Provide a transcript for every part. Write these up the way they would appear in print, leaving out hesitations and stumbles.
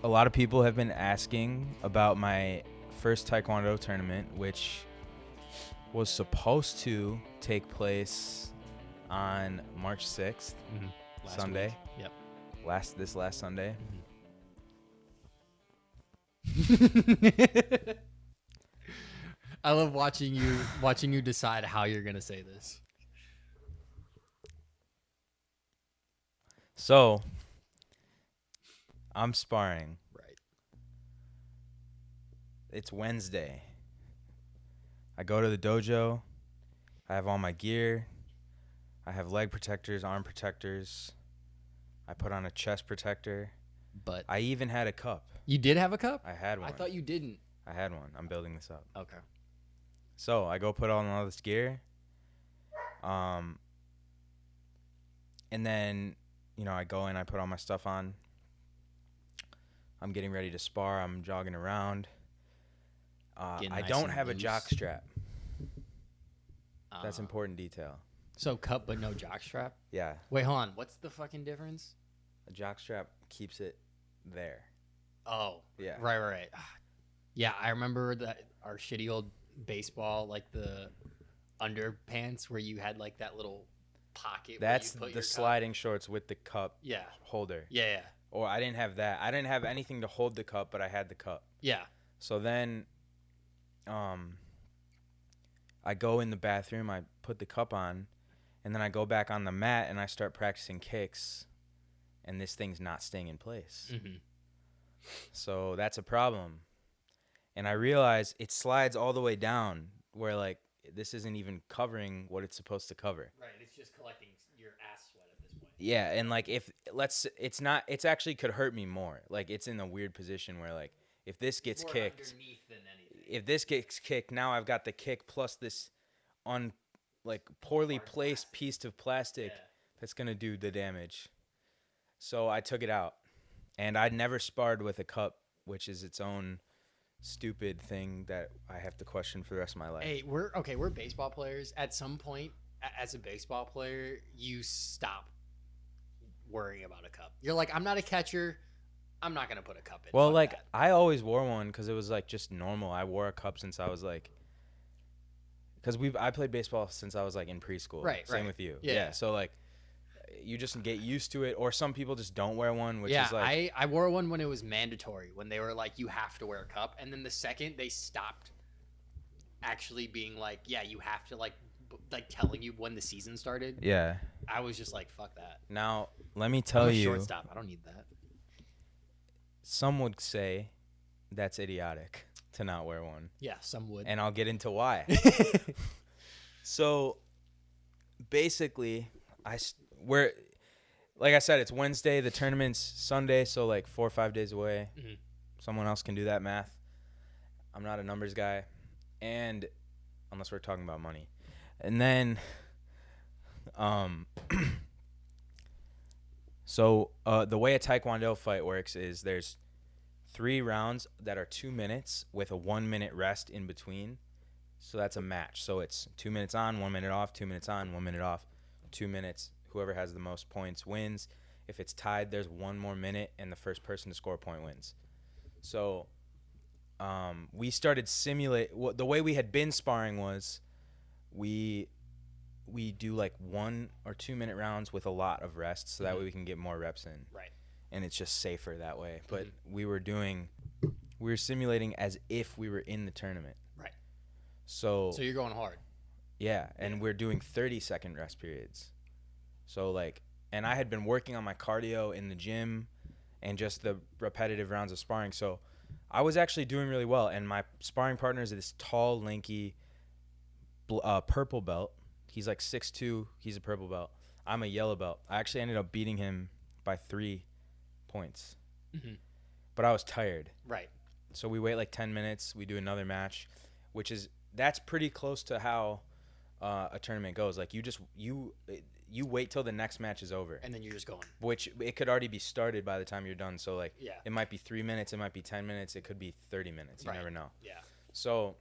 a lot of people have been asking about my first Taekwondo tournament, which was supposed to take place on March 6th, Sunday. Week. Yep. This last Sunday. I love watching you decide how you're gonna say this. So, I'm sparring. Right. It's Wednesday. I go to the dojo. I have all my gear. I have leg protectors, arm protectors. I put on a chest protector. But I even had a cup. you did have a cup? I had one. I thought you didn't. I had one. I'm building this up. Okay. So I go put on all this gear. And then, I go in, I put all my stuff on. I'm getting ready to spar. I'm jogging around. I don't have a jock strap. That's important detail. So cup but no jock strap? Yeah. Wait, hold on. What's the fucking difference? A jock strap keeps it there. Oh. Yeah. Right. Yeah, I remember that our shitty old baseball, like the underpants where you had like that little pocket. That's where you put the your sliding shorts with the cup Yeah. holder. Yeah. Or I didn't have that. I didn't have anything to hold the cup, but I had the cup. Yeah. So then I go in the bathroom, I put the cup on, and then I go back on the mat and I start practicing kicks, and this thing's not staying in place. Mm-hmm. So that's a problem. And I realize it slides all the way down where, like, this isn't even covering what it's supposed to cover. Right, it's just collecting your ass sweat at this point. Yeah, and like it's actually could hurt me more. Like, it's in a weird position where, like, if this gets More kicked, underneath than anything. if this gets kicked, now I've got the kick plus this poorly placed piece of plastic that's gonna do the damage. So I took it out, and I'd never sparred with a cup, which is its own stupid thing that I have to question for the rest of my life. Hey, we're baseball players. At some point, as a baseball player, you stop worrying about a cup. You're like, I'm not a catcher. I'm not gonna put a cup in. Well, Fuck like, that. I always wore one because it was like just normal. I wore a cup since I was like, because I played baseball since I was like in preschool. Right. Same with you. Yeah. So like, you just get used to it, or some people just don't wear one, which is like. I wore one when it was mandatory, when they were like, you have to wear a cup, and then the second they stopped actually being like, yeah, you have to like telling you when the season started. Yeah. I was just like, fuck that. Now let me tell I'm a you. shortstop. I don't need that. Some would say that's idiotic to not wear one. Yeah, some would. And I'll get into why. So basically, like I said, it's Wednesday. The tournament's Sunday, so like 4 or 5 days away. Mm-hmm. Someone else can do that math. I'm not a numbers guy, and unless we're talking about money. And then, so the way a Taekwondo fight works is there's 3 rounds that are 2 minutes with a 1 minute rest in between. So that's a match. So it's 2 minutes on, 1 minute off, 2 minutes on, 1 minute off, 2 minutes. Whoever has the most points wins. If it's tied, there's 1 more minute, and the first person to score a point wins. So we started the way we had been sparring was we do like 1 or 2 minute rounds with a lot of rest, so that way we can get more reps in. Right. And it's just safer that way. But we were simulating as if we were in the tournament. Right. So you're going hard. Yeah, and we're doing 30-second rest periods. So like, and I had been working on my cardio in the gym and just the repetitive rounds of sparring. So I was actually doing really well. And my sparring partner is this tall, lanky, purple belt. He's like 6'2". He's a purple belt. I'm a yellow belt. I actually ended up beating him by 3 points. Mm-hmm. But I was tired. Right. So we wait like 10 minutes. We do another match, that's pretty close to how a tournament goes. Like you wait till the next match is over, and then you're just going. Which it could already be started by the time you're done. So like, yeah, it might be 3 minutes, it might be 10 minutes, it could be 30 minutes. You never know. Yeah. So,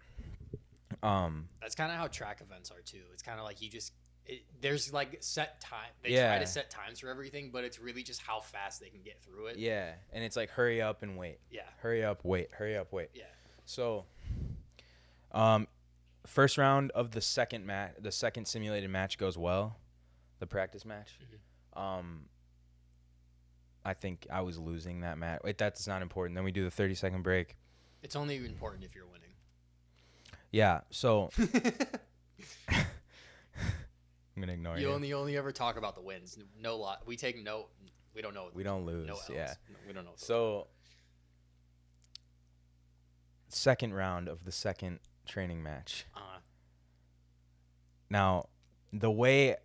that's kind of how track events are too. It's kind of like you just there's like set time. They try Yeah. to set times for everything, but it's really just how fast they can get through it. Yeah, and it's like hurry up and wait. Yeah. Hurry up, wait. Hurry up, wait. Yeah. So, first round of the second simulated match goes well, the practice match. I think I was losing that match. Wait, that's not important. Then we do the 30-second break. It's only important if you're winning. Yeah, so I'm gonna ignore you. You only ever talk about the wins. No lot. We take note. We don't know. We don't lose. No L's. Yeah. No, we don't know. So, second round of the second training match. Now, the way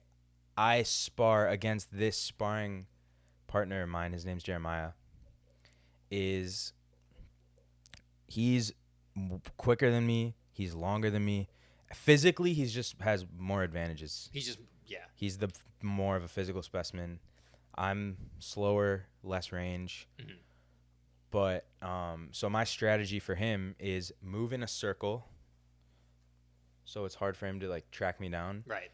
I spar against this sparring partner of mine, his name's Jeremiah, is he's quicker than me. He's longer than me. Physically, he's just has more advantages. He's the more of a physical specimen. I'm slower, less range. Mm-hmm. But so my strategy for him is move in a circle. So it's hard for him to like track me down. Right.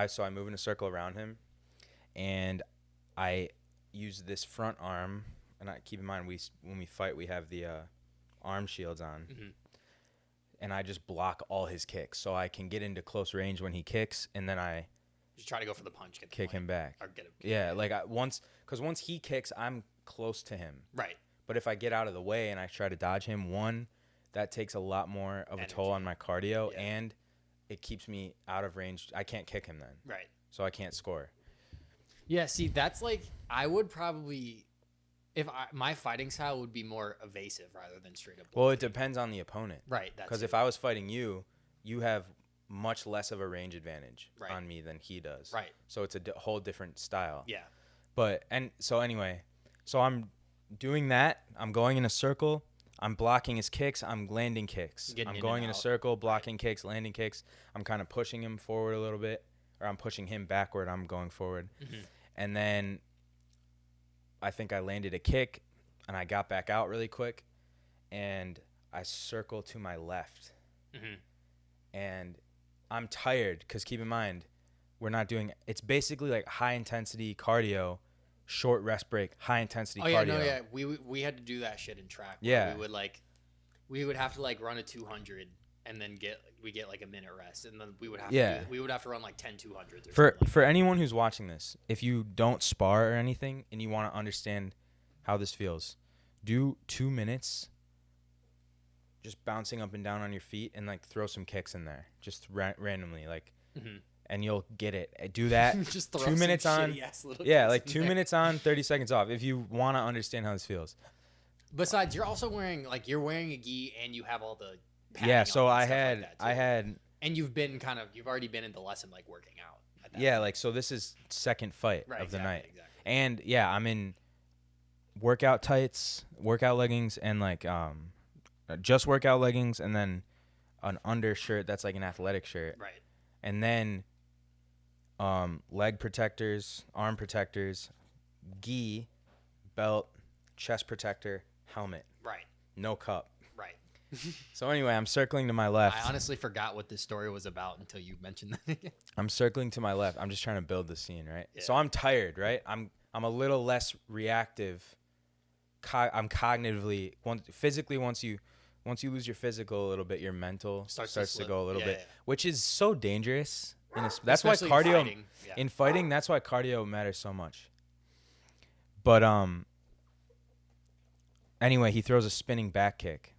So I move in a circle around him, and I use this front arm. And I keep in mind when we fight, we have the arm shields on. Mm-hmm. And I just block all his kicks, so I can get into close range when he kicks, and then I just try to go for the punch, kick him back. Or get him. Yeah, like once he kicks, I'm close to him. Right. But if I get out of the way and I try to dodge him, that takes a lot more of a toll on my cardio, and it keeps me out of range. I can't kick him then. Right. So I can't score. Yeah, see, that's like, I would probably, my fighting style would be more evasive rather than straight up. Well, it depends on the opponent. Right. Because if I was fighting you, you have much less of a range advantage on me than he does. Right. So it's a whole different style. Yeah. So I'm doing that. I'm going in a circle. I'm blocking his kicks. I'm landing kicks. I'm going in a circle, blocking kicks, landing kicks. I'm kind of pushing him forward a little bit, or I'm pushing him backward. I'm going forward. Mm-hmm. And then I think I landed a kick, and I got back out really quick, and I circle to my left. Mm-hmm. And I'm tired because keep in mind, it's basically like high intensity cardio, short rest break, high intensity cardio. Oh yeah, we had to do that shit in track. Yeah. We would have to like run a 200 and then get like a minute rest, and then we would have to run like 10 200s. For anyone who's watching this, if you don't spar or anything and you want to understand how this feels, do 2 minutes just bouncing up and down on your feet and like throw some kicks in there just randomly, like, and you'll get it. Do that. Just throw 2 minutes on. Like 2 minutes on, 30 seconds off. If you want to understand how this feels. Besides, you're wearing a gi and you have all the yeah. So I had, and you've already been in the lesson like working out. Like so this is second fight of the night, exactly. And yeah, I'm in workout tights, workout leggings, and like just workout leggings, and then an undershirt that's like an athletic shirt, right? And then leg protectors, arm protectors, gi, belt, chest protector, helmet. Right. No cup. Right. So anyway, I'm circling to my left. I honestly forgot what this story was about until you mentioned that. I'm circling to my left. I'm just trying to build the scene, right? Yeah. So I'm tired, right? I'm a little less reactive. I'm cognitively physically once you lose your physical a little bit, your mental starts to go a little bit, which is so dangerous. That's especially why cardio in fighting. That's why cardio matters so much. But anyway, he throws a spinning back kick,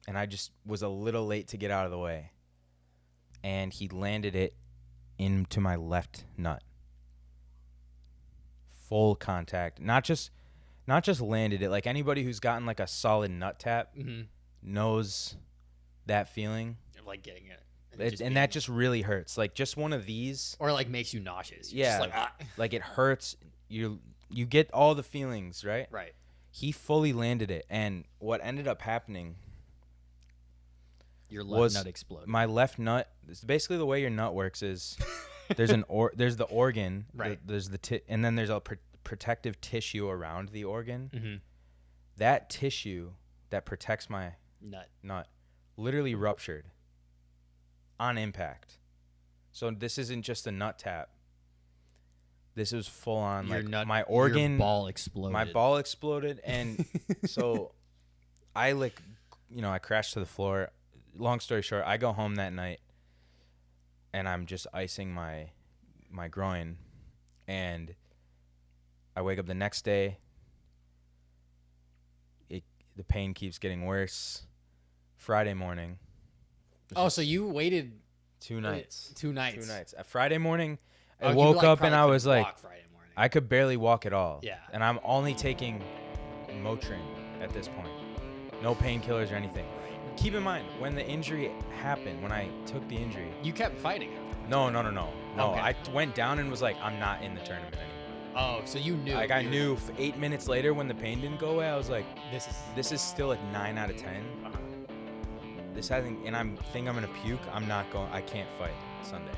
and I just was a little late to get out of the way, and he landed it into my left nut. Full contact, not just landed it. Like anybody who's gotten like a solid nut tap knows that feeling. Like getting it. And that just really hurts. Like just one of these, or like makes you nauseous. You're yeah, just like, like it hurts. You get all the feelings, right? Right. He fully landed it, and what ended up happening, your left nut exploded. My left nut. Basically, the way your nut works is there's there's the organ, right? There's and then there's a protective tissue around the organ. Mm-hmm. That tissue that protects my nut literally ruptured on impact. So this isn't just a nut tap. This was full on Your like nut, my organ. your ball exploded. My ball exploded, and so I I crashed to the floor. Long story short, I go home that night, and I'm just icing my groin, and I wake up the next day. The pain keeps getting worse. Friday morning. So you waited 2 nights. 2 nights. 2 nights. Friday morning, I You, woke up and probably I was couldn't like, walk Friday morning. I could barely walk at all. Yeah. And I'm only taking Motrin at this point. No painkillers or anything. Keep in mind, when the injury happened, when I took the injury. You kept fighting. No. Okay. I went down and was like, I'm not in the tournament anymore. Oh, so you knew. Like I knew 8 minutes later when the pain didn't go away, I was like, This is. this is still at 9 out of 10. Uh-huh. This hasn't, and I'm gonna puke. I'm not going. I can't fight Sunday.